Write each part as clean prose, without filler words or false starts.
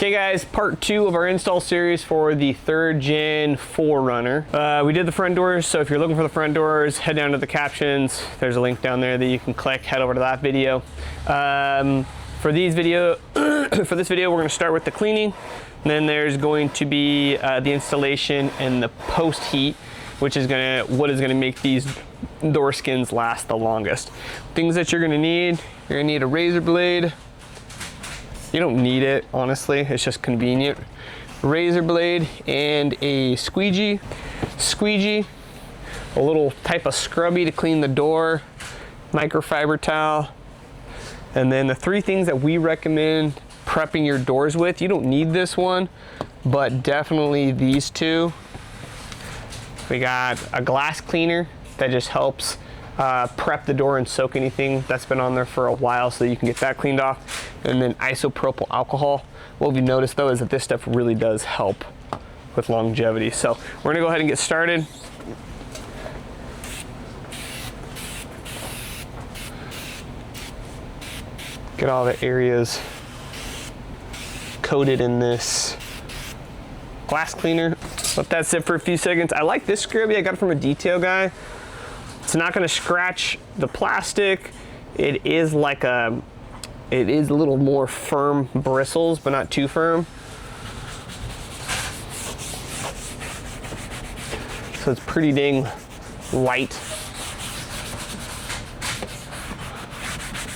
Okay guys, part 2 of our install series for the 3rd gen 4Runner. We did the front doors, so if you're looking for the front doors, head down to the captions. There's a link down there that you can click, head over to that video. For this video, we're gonna start with the cleaning. Then there's going to be the installation and the post heat, which is what is gonna make these door skins last the longest. Things that you're gonna need a razor blade. You don't need it, honestly, it's just convenient. Razor blade and a squeegee, a little type of scrubby to clean the door, microfiber towel, and then the 3 things that we recommend prepping your doors with. You don't need this one, but definitely these 2. We got a glass cleaner that just helps prep the door and soak anything that's been on there for a while so that you can get that cleaned off. And then isopropyl alcohol. What we've noticed though is that this stuff really does help with longevity. So we're gonna go ahead and get started. Get all the areas coated in this glass cleaner. Let that sit for a few seconds. I like this scrubby, I got it from a detail guy. It's not gonna scratch the plastic. It is a little more firm bristles, but not too firm. So it's pretty dang light.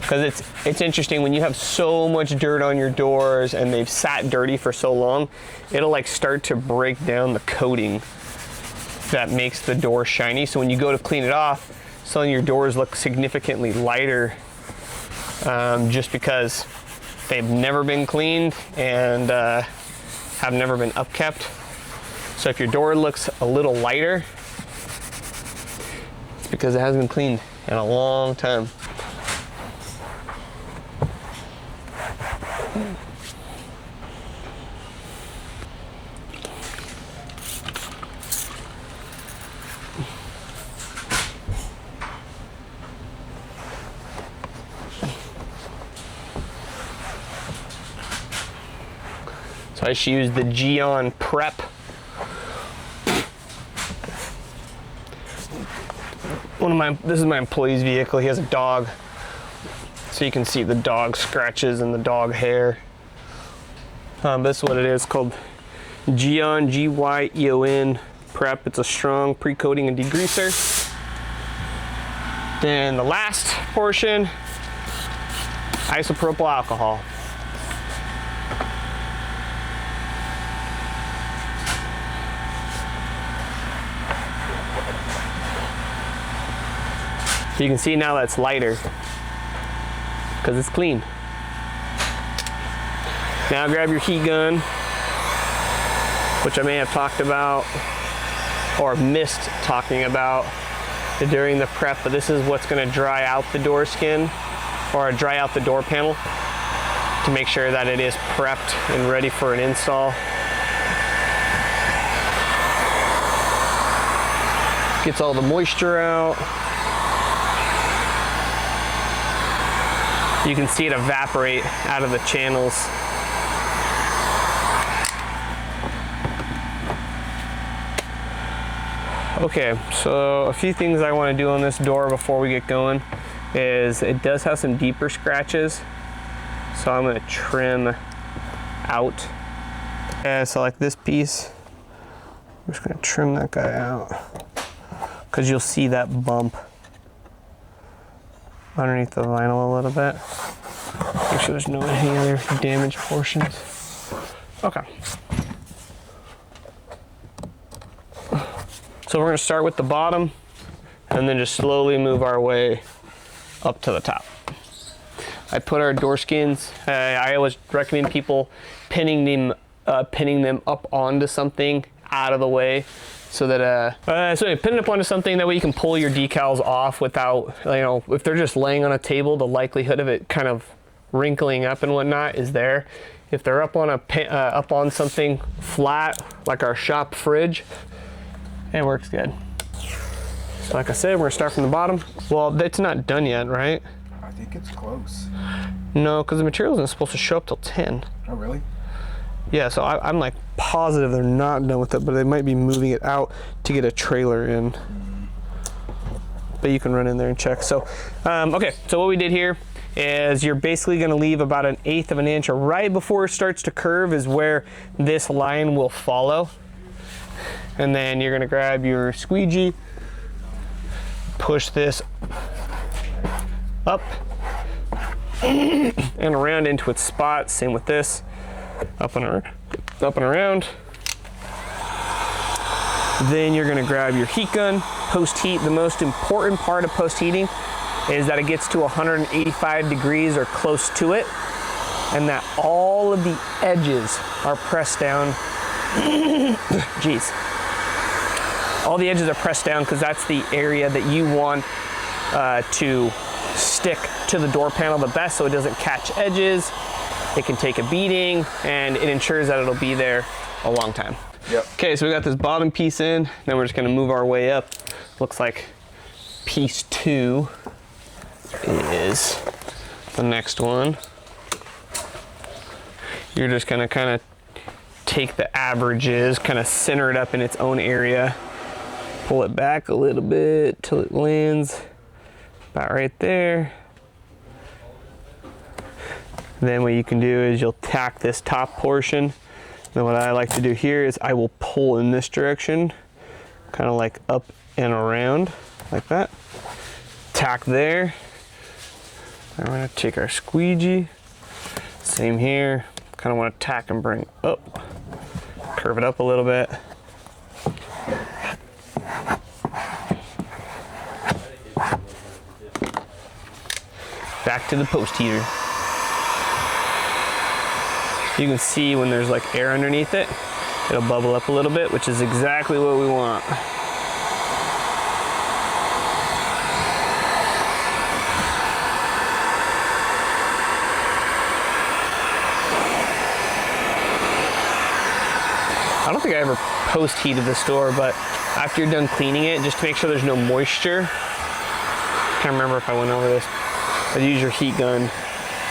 Because it's interesting when you have so much dirt on your doors and they've sat dirty for so long, it'll like start to break down the coating that makes the door shiny. So when you go to clean it off, some of your doors look significantly lighter just because they've never been cleaned and have never been upkept. So if your door looks a little lighter, it's because it hasn't been cleaned in a long time. So I just use the Geon Prep. This is my employee's vehicle. He has a dog. So you can see the dog scratches and the dog hair. This is what it is, called Geon, G-Y-E-O-N Prep. It's a strong pre-coating and degreaser. Then the last portion, isopropyl alcohol. You can see now that's lighter because it's clean. Now grab your heat gun, which I may have talked about or missed talking about during the prep, but this is what's going to dry out the door skin or dry out the door panel to make sure that it is prepped and ready for an install. Gets all the moisture out. You can see it evaporate out of the channels. Okay, so a few things I want to do on this door before we get going is it does have some deeper scratches, so I'm going to trim out. Yeah, so like this piece, I'm just going to trim that guy out because you'll see that bump underneath the vinyl a little bit. Make sure there's no any other damaged portions. Okay. So we're gonna start with the bottom and then just slowly move our way up to the top. I put our door skins, I always recommend people pinning them up onto something out of the way, so that so you pin it up onto something, that way you can pull your decals off without, if they're just laying on a table, the likelihood of it kind of wrinkling up and whatnot is there. If they're up on something flat, like our shop fridge, it works good. So like I said, we're gonna start from the bottom. Well, it's not done yet, right? I think it's close. No, because the material isn't supposed to show up till 10. Oh, really? Yeah, so I'm like positive they're not done with it, but they might be moving it out to get a trailer in. But you can run in there and check. So, okay, so what we did here is you're basically gonna leave about 1/8 of an inch, or right before it starts to curve is where this line will follow. And then you're gonna grab your squeegee, push this up and around into its spot. Same with this, up and around. Then you're gonna grab your heat gun, post heat. The most important part of post heating is that it gets to 185 degrees or close to it, and that all of the edges are pressed down. Jeez. All the edges are pressed down because that's the area that you want to stick to the door panel the best, so it doesn't catch edges, it can take a beating, and it ensures that it'll be there a long time. Yep. Okay, so we got this bottom piece in, then we're just gonna move our way up. Looks like piece 2 is the next one. You're just gonna kind of take the averages, kind of center it up in its own area, pull it back a little bit till it lands about right there. Then what you can do is you'll tack this top portion. Then what I like to do here is I will pull in this direction, kind of like up and around like that. Tack there. I'm gonna take our squeegee, same here. Kind of want to tack and bring up, curve it up a little bit. Back to the post heater. You can see when there's like air underneath it, it'll bubble up a little bit, which is exactly what we want. I don't think I ever post heated this door, but after you're done cleaning it, just to make sure there's no moisture, can't remember if I went over this, but use your heat gun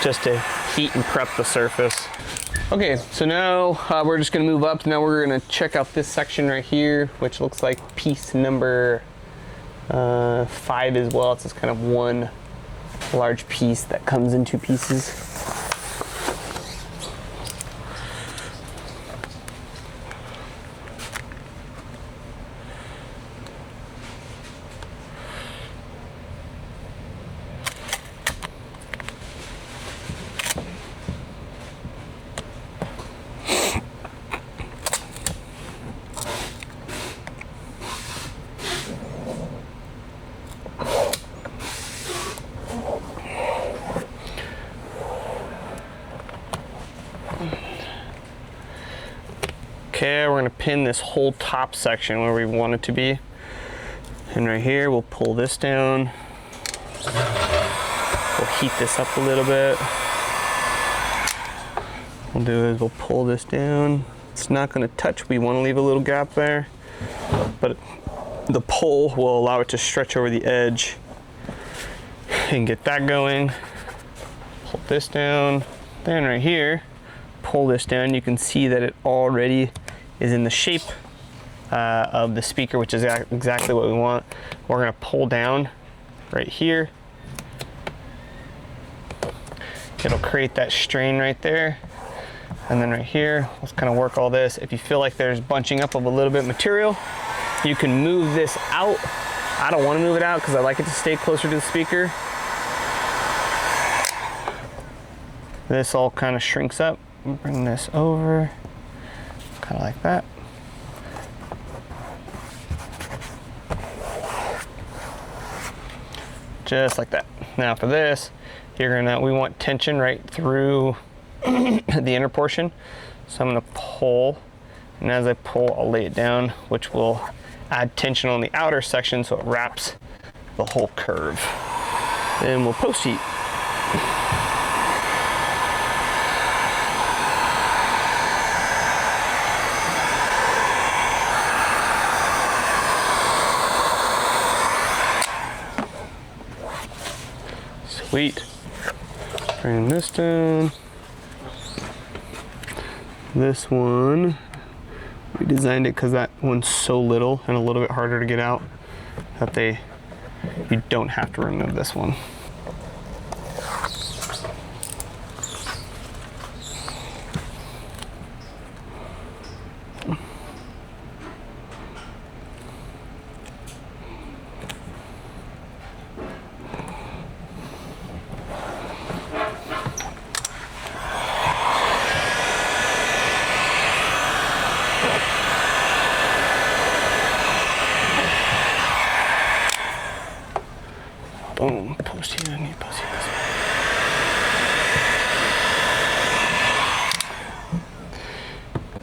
just to heat and prep the surface. Okay, so now we're just gonna move up. Now we're gonna check out this section right here, which looks like piece number 5 as well. It's just kind of one large piece that comes in 2 pieces. Okay, we're gonna pin this whole top section where we want it to be. And right here, we'll pull this down. We'll heat this up a little bit. What we'll do is we'll pull this down. It's not gonna touch, we wanna leave a little gap there, but the pull will allow it to stretch over the edge and get that going. Pull this down. Then right here, pull this down. You can see that it already is in the shape of the speaker, which is exactly what we want. We're gonna pull down right here. It'll create that strain right there. And then right here, let's kind of work all this. If you feel like there's bunching up of a little bit of material, you can move this out. I don't want to move it out because I like it to stay closer to the speaker. This all kind of shrinks up. Bring this over, kind of like that. Just like that. Now for this, we want tension right through the inner portion. So I'm gonna pull, and as I pull, I'll lay it down, which will add tension on the outer section so it wraps the whole curve. Then we'll post heat. Sweet. Bring this down. This one, we designed it because that one's so little and a little bit harder to get out that you don't have to remove this one. Boom, post heat, I need post heat this way.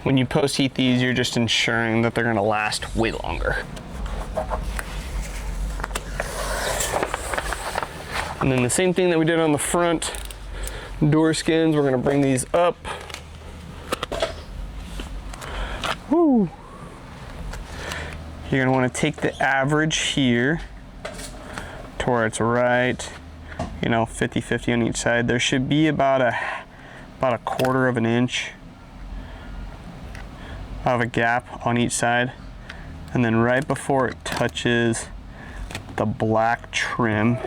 When you post heat these, you're just ensuring that they're gonna last way longer. And then the same thing that we did on the front door skins, we're gonna bring these up. Woo. You're gonna wanna take the average here to where it's right, 50-50 on each side. There should be about a quarter of an inch of a gap on each side. And then right before it touches the black trim,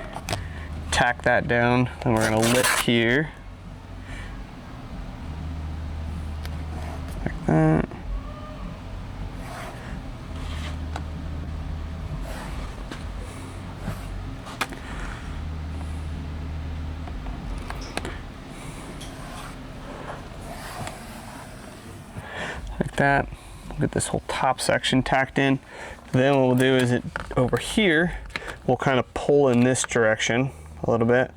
tack that down, and we're gonna lift here. Like that. Like that. We'll get this whole top section tacked in. Then what we'll do is over here, we'll kind of pull in this direction a little bit.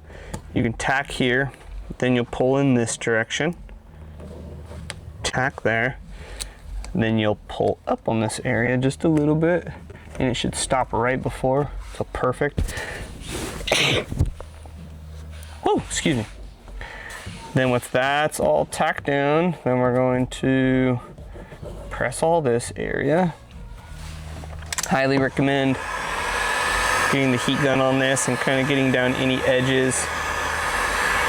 You can tack here, then you'll pull in this direction, tack there, then you'll pull up on this area just a little bit, and it should stop right before. So perfect. Oh, excuse me. Then once that's all tacked down, then we're going to press all this area. Highly recommend getting the heat gun on this and kind of getting down any edges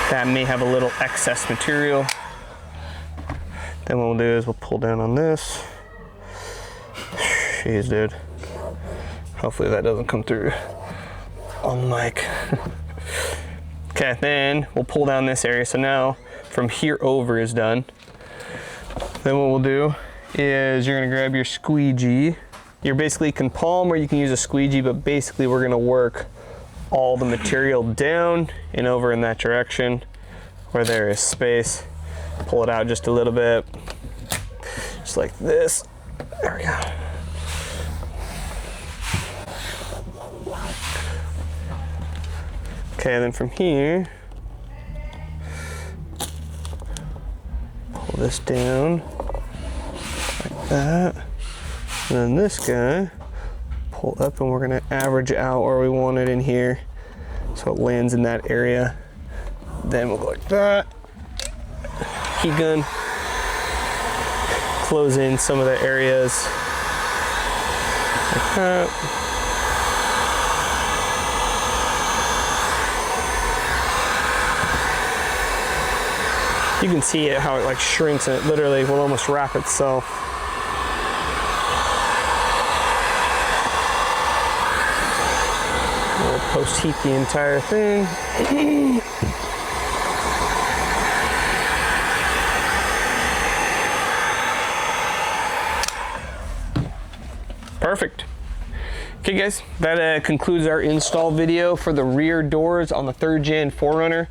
that may have a little excess material. Then what we'll do is we'll pull down on this. Jeez, dude. Hopefully that doesn't come through on mic. Okay, then we'll pull down this area. So now from here over is done. Then what we'll do is you're gonna grab your squeegee. You basically can palm or you can use a squeegee, but basically we're gonna work all the material down and over in that direction where there is space. Pull it out just a little bit, just like this. There we go. Okay, then from here, pull this down like that. And then this guy, pull up, and we're gonna average out where we want it in here so it lands in that area. Then we'll go like that. Heat gun, close in some of the areas like that. You can see it, how it like shrinks, and it literally will almost wrap itself. We'll post heat the entire thing. Perfect. Okay guys, that concludes our install video for the rear doors on the 3rd gen 4Runner.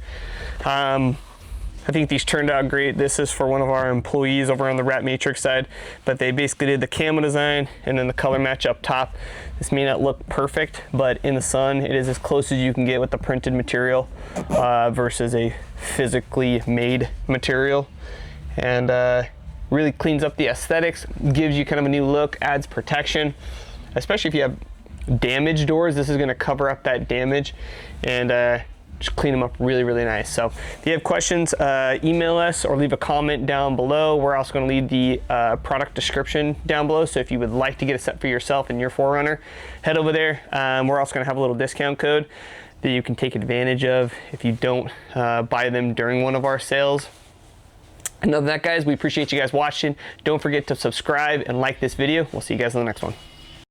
I think these turned out great. This is for one of our employees over on the Wrap Matrix side, but they basically did the camo design and then the color match up top. This may not look perfect, but in the sun, it is as close as you can get with the printed material versus a physically made material. And really cleans up the aesthetics, gives you kind of a new look, adds protection, especially if you have damaged doors. This is gonna cover up that damage and just clean them up really, really nice. So if you have questions, email us or leave a comment down below. We're also going to leave the product description down below. So if you would like to get a set for yourself and your 4Runner, head over there. We're also going to have a little discount code that you can take advantage of if you don't buy them during one of our sales. And other than that, guys, we appreciate you guys watching. Don't forget to subscribe and like this video. We'll see you guys in the next one.